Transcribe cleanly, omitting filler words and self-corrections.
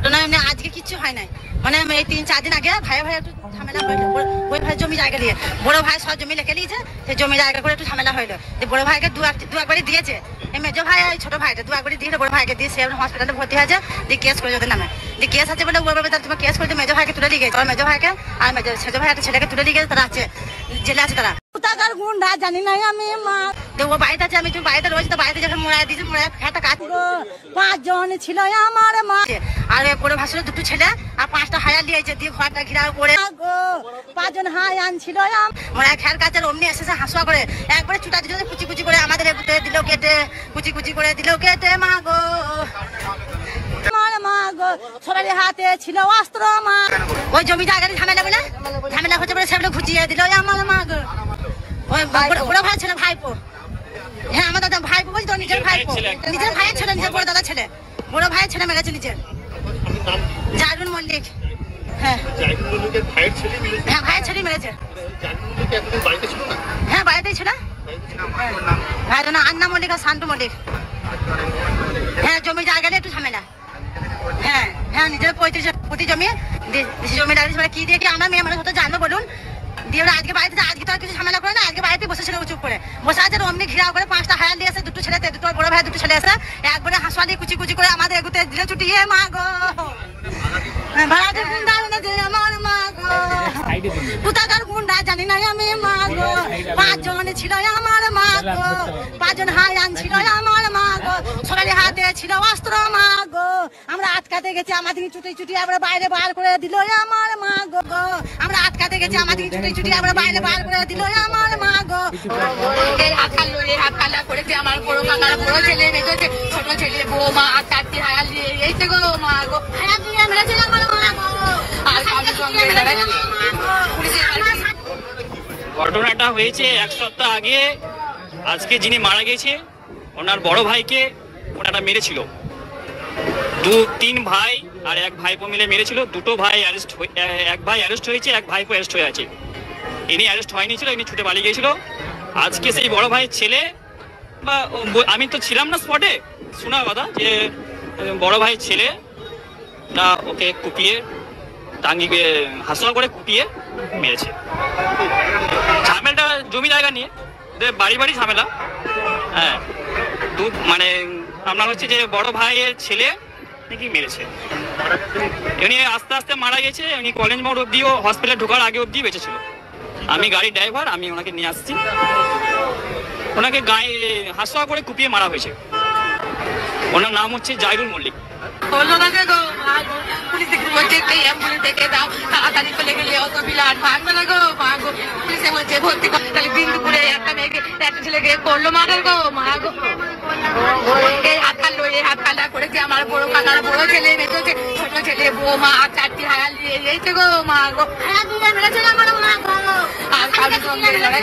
আজকে কিচ্ছু হয় নাই, মানে এই 3-4 দিন আগে ভাই একটু ঝামেলা হইলো। ওই ভাই জমি জায়গা নিয়ে বড় ভাই সব জমি লিখে নিয়েছে, সেই জমি জায়গা করে একটু ঝামেলা হইলো। বড় ভাইকে দু একবারই দিয়েছে, এই মেজো ভাই ছোট ভাইটা 2 একবারই দিয়ে বড় ভাইকে দিয়ে সে হসপিটালে ভর্তি হয়েছে, দিয়ে কেস করে ওদের নামে। দিয়ে কেস আছে বলে ওর বাবা তোমার কেস করে মেজো ভাইকে তুলে নিয়ে গেছে। মেজো ভাইকে আর সেজো ভাই একটা ছেলেকে তুলে নিয়ে গেছে, তারা আছে জেলে আছে। তারা কোথাকার গুন্ডা জানি না আমি, মা ও বাড়িতে আছে, আমি তুমি বাড়িতে রয়েছে, তো বাড়িতে যখন মোড়ায় দিয়েছে, মোড়ায় একটা কাজ 5 জন ছিল আমার মা, আর বড় ভাসুর 2টো ছেলে আর 5টা হায়ার দিয়েছে, দিয়ে ঘরটা ঘিরা করে 5 জন হাই আনছিল। মোড়ায় খেয়ার কাছে অমনি এসেছে হাসুয়া করে একবারে ছুটা দিল, কুচি কুচি করে আমাদের এগুতে দিল কেটে, কুচি কুচি করে দিল কেটে। মা গো মা গো, সবাই হাতে ছিল অস্ত্র। মা ওই জমি জায়গায় ঝামেলা হচ্ছে বলে সেগুলো ঘুচিয়ে দিল আমার। মা গো ওই বড় ভাই ছিল ভাইপো, হ্যাঁ আমার দাদা ভাইপো বলছি তো, নিজের ভাইপো, নিজের ভাইয়ের ছেলে, নিজের বড় দাদা ছেলে, বড় ভাইয়ের ছেলে মেরেছে নিজের, জায়রুল মল্লিক। হ্যাঁ হ্যাঁ ভাইয়ের ছেলে মেরেছে। হ্যাঁ বাড়িতেই ছিল ভাই, আন্না মল্লিক আর শান্ত মল্লিক। হ্যাঁ জমি জায়গা নিয়ে একটু ঝামেলা। হ্যাঁ হ্যাঁ নিজের 35 জমি জমি লাগিয়েছে, কি দিয়ে কি আমরা মেয়ে মানুষ হতে জানবো বলুন। দিয়ে ওরা আজকে বাড়িতে, আজকে তো আর কিছু ঝামেলা করে না, আজকে বাড়িতে বসেছিল চুপ করে বসে আছে, অমনি ঘিরাও করে 5টা হায়ার দিয়ে এসে 2টো ছেলে, 2টো বড় ভাই 2টো ছেলে এসে একবারে হাসুয়া দিয়ে কুচি কুচি করে আমাদের এগুতে দিলে ছুটিয়ে। মা গো ভাড়াতে গুন্ডা আমার, মা গো কোথাকার গুন্ডা জানি না আমি, মা গো 5 জন ছিল আমার, মা গো 5 জন হাই আনছিল আমার। মা গো সবাই হাতে ছিল অস্ত্র। মা গো আমরা আটকাতে গেছি, আমাদের ছুটি আমরা বাইরে বার করে দিল আমার। মা গো আমরা আটকাতে গেছি, আমাদের ছুটি আমরা বাইরে বার করে দিল আমার। মা গো হাত কালা করেছে আমার বড় কাকার বড় ছেলে, মেজো ছোট ছেলে, বৌমা আর 4টি হায়াল দিয়ে এইছে গো। মা গো হায়াল দিয়ে মেরেছে আমার। মা গো ঘটনাটা হয়েছে 1 সপ্তাহ আগে। আজকে যিনি মারা গেছে ওনার বড় ভাইকে ওনারা মেরেছিল, 2-3 ভাই আর 1 ভাইপো মিলে মেরেছিল। 2টো ভাই অ্যারেস্ট, 1 ভাই অ্যারেস্ট হয়েছে, 1 ভাইপো অ্যারেস্ট হয়ে আছে। ইনি অ্যারেস্ট হয়নি ছিল, ইনি ছুটে পালিয়ে গিয়েছিল। আজকে সেই বড় ভাইয়ের ছেলে, বা আমি তো ছিলাম না স্পটে, শোনা কথা যে বড় ভাইয়ের ছেলে তা ওকে কুপিয়ে টাঙ্গিয়ে হাসুয়া করে কুপিয়ে মেরেছে। ঝামেলাটা জমি জায়গা নিয়ে, বাড়ি ঝামেলা। হ্যাঁ মানে আপনার হচ্ছে যে বড় ভাইয়ের ছেলে নাকি মেরেছে। উনি আস্তে আস্তে মারা গেছে, উনি কলেজ মোড় অব্দিও হসপিটালে ঢোকার আগে অব্দি বেঁচে ছিল। আমি গাড়ির ড্রাইভার, আমি ওনাকে নিয়ে আসছি। ওনাকে গায়ে হাসুয়া করে কুপিয়ে মারা হয়েছে। ওনার নাম হচ্ছে জায়রুল মল্লিক। তাড়াতাড়ি চলে গেলে অত বিলাট ভাঙবে না গো। মা গো পুলিশে বলছে ভর্তি করতে, তাহলে বিন্দুপুরে একটা মেয়েকে, একটা ছেলেকে করলো মার্ডার গো। মা গো হাত কাটা করেছে আমার বড় কাকার বড় ছেলে, মেজো ছোট ছেলে, বৌমা আর 4টি হায়াল দিয়ে এইছে গো। মা গো হায়াল দিয়ে মেরেছে আমার। মা গো আর কারোর সঙ্গে লড়াই।